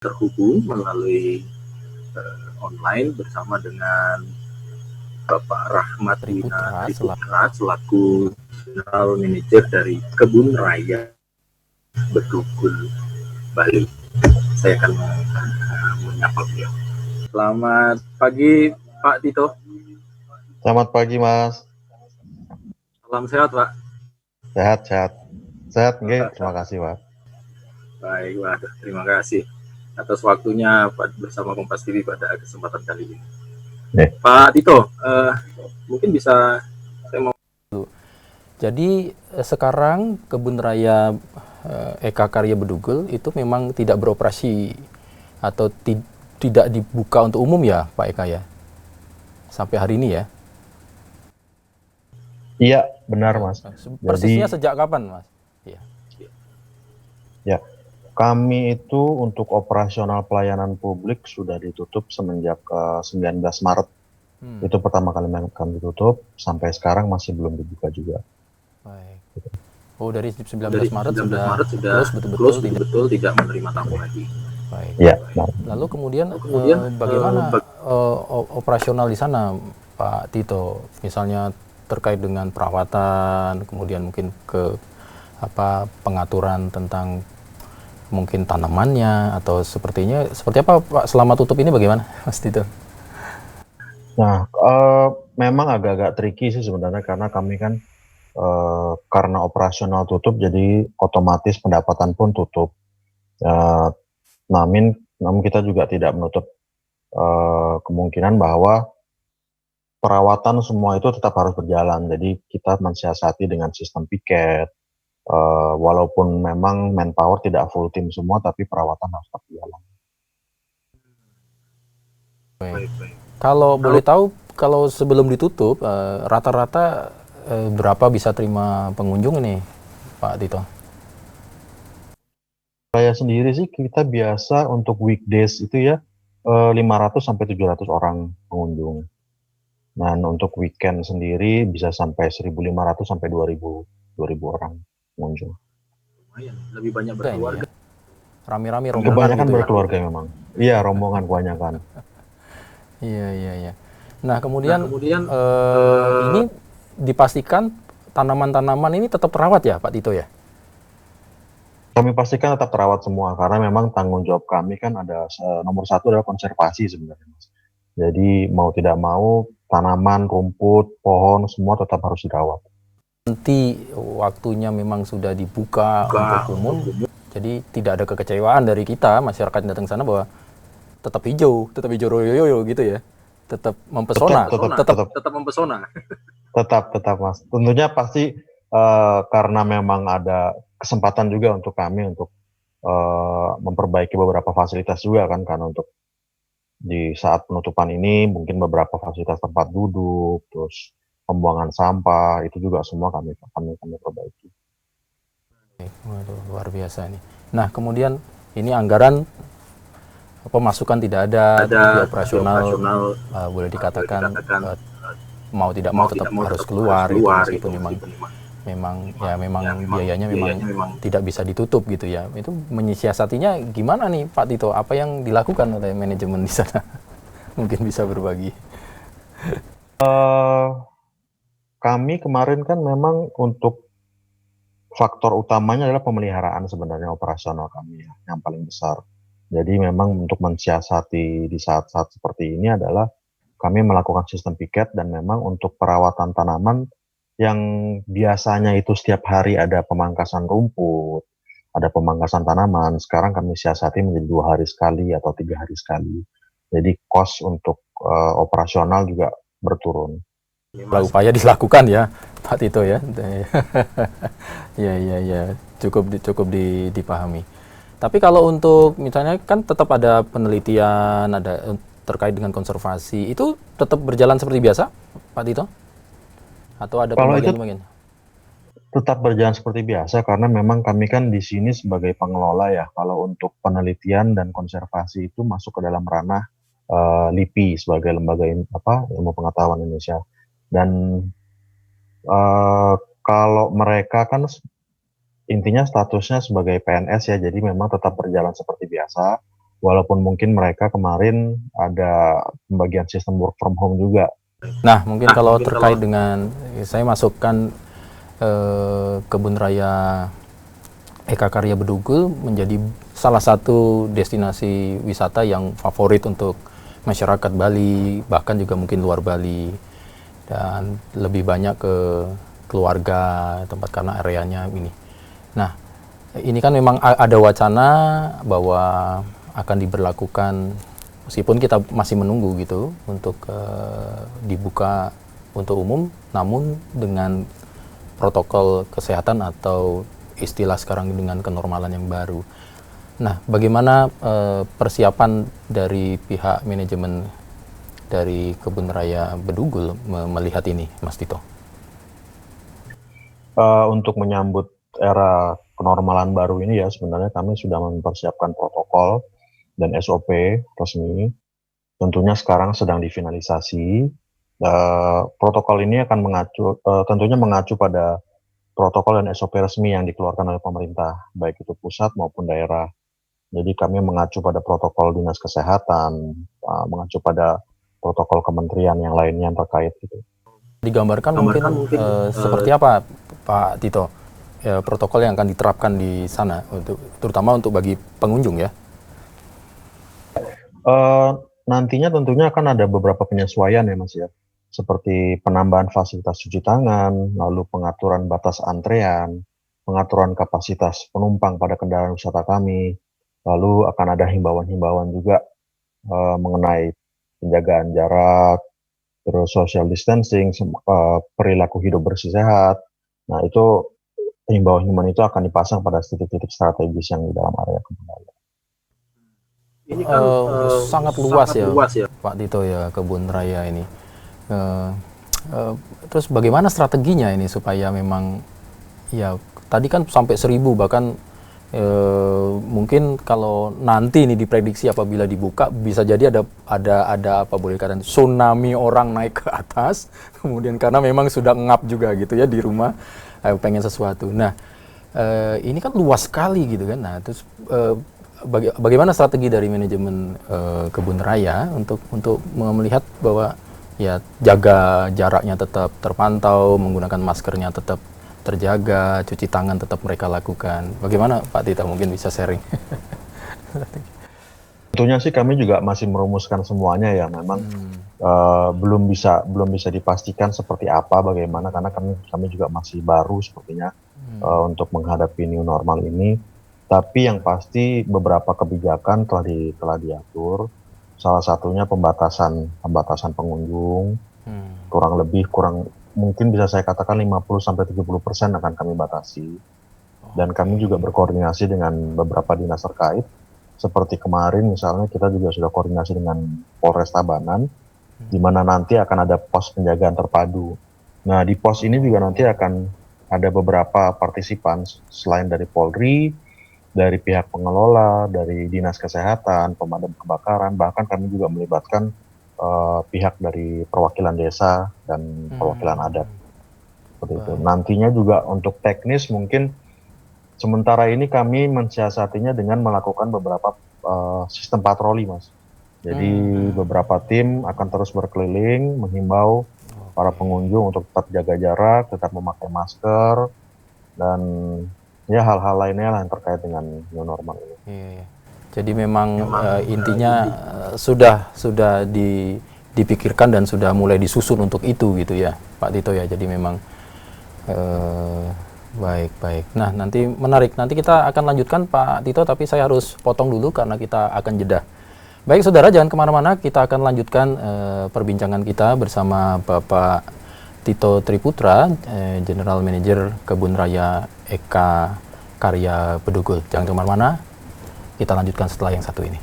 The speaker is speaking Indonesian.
terhubung melalui online bersama dengan Bapak Rahmat Wina Triputra selaku General Manager dari Kebun Raya Bedugul, Bali. Saya akan menyapa beliau. Selamat pagi Pak Tito. Selamat pagi Mas. Salam sehat Pak. Sehat, terima kasih Pak. Baik Pak, terima kasih atas waktunya bersama Kompas TV pada kesempatan kali ini. Pak Tito, mungkin bisa saya mau. Jadi sekarang Kebun Raya Eka Karya Bedugul itu memang tidak beroperasi atau tidak dibuka untuk umum ya Pak Eka ya? Sampai hari ini ya? Iya, benar Mas. Persisnya sejak kapan Mas? Ya, kami itu untuk operasional pelayanan publik sudah ditutup semenjak 19 Maret. Itu pertama kali kami tutup, sampai sekarang masih belum dibuka juga. Baik. Oh, dari 19 Maret sudah betul-betul tidak menerima tamu lagi. Baik. Ya. Lalu kemudian bagaimana operasional di sana Pak Tito? Misalnya terkait dengan perawatan, kemudian mungkin pengaturan tentang mungkin tanamannya atau seperti apa Pak selama tutup ini bagaimana Mas Tito? Nah, memang agak-agak tricky sih sebenarnya karena kami kan karena operasional tutup jadi otomatis pendapatan pun tutup. Namun kita juga tidak menutup kemungkinan bahwa perawatan semua itu tetap harus berjalan. Jadi kita mensiasati dengan sistem piket. Walaupun memang manpower tidak full tim semua, tapi perawatan harus tetap berjalan. Baik. Kalau boleh tahu, kalau sebelum ditutup, rata-rata berapa bisa terima pengunjung ini, Pak Tito? Saya sendiri sih kita biasa untuk weekdays itu ya 500 sampai 700 orang pengunjung. Dan untuk weekend sendiri bisa sampai 1.500 sampai 2.000 orang pengunjung. Lumayan, lebih banyak berkeluarga. Rame-rame rombongan. Kebanyakan gitu berkeluarga ya? Memang. Iya, rombongan kebanyakan. Iya. Nah, kemudian ini dipastikan tanaman-tanaman ini tetap terawat ya, Pak Tito ya? Kami pastikan tetap terawat semua karena memang tanggung jawab kami kan ada nomor satu adalah konservasi sebenarnya, Mas. Jadi mau tidak mau tanaman, rumput, pohon semua tetap harus dirawat. Nanti waktunya memang sudah dibuka untuk umum, jadi tidak ada kekecewaan dari kita masyarakat yang datang sana bahwa tetap hijau royo gitu ya, tetap mempesona, tetap mempesona. Tetap Mas. Tentunya pasti karena memang ada kesempatan juga untuk kami untuk memperbaiki beberapa fasilitas juga kan, karena untuk di saat penutupan ini mungkin beberapa fasilitas tempat duduk, terus pembuangan sampah itu juga semua kami perbaiki. Waduh, luar biasa nih. Nah, kemudian ini anggaran pemasukan tidak ada operasional boleh dikatakan mau tidak mau tetap harus keluar gitu, meskipun memang biayanya memang tidak bisa ditutup gitu ya. Itu menyiasatinya gimana nih Pak Tito? Apa yang dilakukan oleh manajemen di sana? Mungkin bisa berbagi. Kami kemarin kan memang untuk faktor utamanya adalah pemeliharaan sebenarnya operasional kami ya, yang paling besar. Jadi memang untuk mensiasati di saat-saat seperti ini adalah kami melakukan sistem piket, dan memang untuk perawatan tanaman yang biasanya itu setiap hari ada pemangkasan rumput, ada pemangkasan tanaman, sekarang kami siasati menjadi 2 hari sekali atau 3 hari sekali. Jadi cost untuk operasional juga berturun. Upaya dilakukan ya Pak Tito ya. Ya, cukup dipahami. Tapi kalau untuk misalnya kan tetap ada penelitian, ada terkait dengan konservasi, itu tetap berjalan seperti biasa Pak Tito? Atau ada pembagian? Tetap berjalan seperti biasa karena memang kami kan di sini sebagai pengelola ya. Kalau untuk penelitian dan konservasi itu masuk ke dalam ranah LIPI sebagai lembaga ilmu pengetahuan Indonesia. Dan kalau mereka kan intinya statusnya sebagai PNS ya, jadi memang tetap berjalan seperti biasa. walaupun mungkin mereka kemarin ada pembagian sistem work from home juga. Nah, mungkin kalau terkait dengan, saya masukkan Kebun Raya Eka Karya Bedugul menjadi salah satu destinasi wisata yang favorit untuk masyarakat Bali, bahkan juga mungkin luar Bali, dan lebih banyak ke keluarga tempat karena areanya ini. Nah, ini kan memang ada wacana bahwa akan diberlakukan, meskipun kita masih menunggu gitu untuk dibuka untuk umum, namun dengan protokol kesehatan atau istilah sekarang dengan kenormalan yang baru. Nah, bagaimana persiapan dari pihak manajemen dari Kebun Raya Bedugul melihat ini, Mas Tito? Untuk menyambut era kenormalan baru ini ya, sebenarnya kami sudah mempersiapkan protokol dan SOP resmi. Tentunya sekarang sedang difinalisasi. Protokol ini akan tentunya mengacu pada protokol dan SOP resmi yang dikeluarkan oleh pemerintah, baik itu pusat maupun daerah. Jadi kami mengacu pada protokol dinas kesehatan, mengacu pada protokol kementerian yang lainnya yang terkait gitu. Digambarkan mungkin seperti apa, Pak Tito, protokol yang akan diterapkan di sana, terutama untuk bagi pengunjung ya? Nantinya tentunya akan ada beberapa penyesuaian ya Mas ya, seperti penambahan fasilitas cuci tangan, lalu pengaturan batas antrean, pengaturan kapasitas penumpang pada kendaraan wisata kami, lalu akan ada himbauan-himbauan juga mengenai penjagaan jarak, terus social distancing, perilaku hidup bersih sehat. Nah itu himbauan-himbauan itu akan dipasang pada titik-titik strategis yang di dalam area Kebun Raya. Ini kan sangat luas ya Pak Tito ya, Kebun Raya ini. Terus bagaimana strateginya ini supaya memang ya tadi kan sampai 1000, bahkan mungkin kalau nanti ini diprediksi apabila dibuka bisa jadi ada apa boleh katakan tsunami orang naik ke atas, kemudian karena memang sudah ngap juga gitu ya di rumah pengen sesuatu. Nah ini kan luas sekali gitu kan. Nah terus bagaimana strategi dari manajemen Kebun Raya untuk melihat bahwa ya jaga jaraknya tetap terpantau, menggunakan maskernya tetap terjaga, cuci tangan tetap mereka lakukan. Bagaimana Pak Tito, mungkin bisa sharing? Tentunya sih kami juga masih merumuskan semuanya ya, memang belum bisa dipastikan seperti apa bagaimana, karena kami juga masih baru sepertinya untuk menghadapi new normal ini. Tapi yang pasti beberapa kebijakan telah diatur. Salah satunya pembatasan pengunjung, mungkin bisa saya katakan 50-70% akan kami batasi. Dan kami juga berkoordinasi dengan beberapa dinas terkait. Seperti kemarin misalnya kita juga sudah koordinasi dengan Polres Tabanan, di mana nanti akan ada pos penjagaan terpadu. Nah di pos ini juga nanti akan ada beberapa partisipan selain dari Polri, dari pihak pengelola, dari dinas kesehatan, pemadam kebakaran, bahkan kami juga melibatkan pihak dari perwakilan desa dan perwakilan adat. Seperti itu. Nantinya juga untuk teknis mungkin sementara ini kami mensiasatinya dengan melakukan beberapa sistem patroli, Mas. Jadi beberapa tim akan terus berkeliling menghimbau para pengunjung untuk tetap jaga jarak, tetap memakai masker, dan ya hal-hal lainnya yang terkait dengan new normal ini. Iya. Jadi memang intinya sudah dipikirkan dan sudah mulai disusun untuk itu gitu ya Pak Tito ya. Jadi memang baik. Nah nanti menarik, nanti kita akan lanjutkan Pak Tito, tapi saya harus potong dulu karena kita akan jeda. Baik saudara, jangan kemana-mana, kita akan lanjutkan perbincangan kita bersama Bapak Tito Triputra, General Manager Kebun Raya Eka Karya Bedugul. Jangan kemana-mana, kita lanjutkan setelah yang satu ini.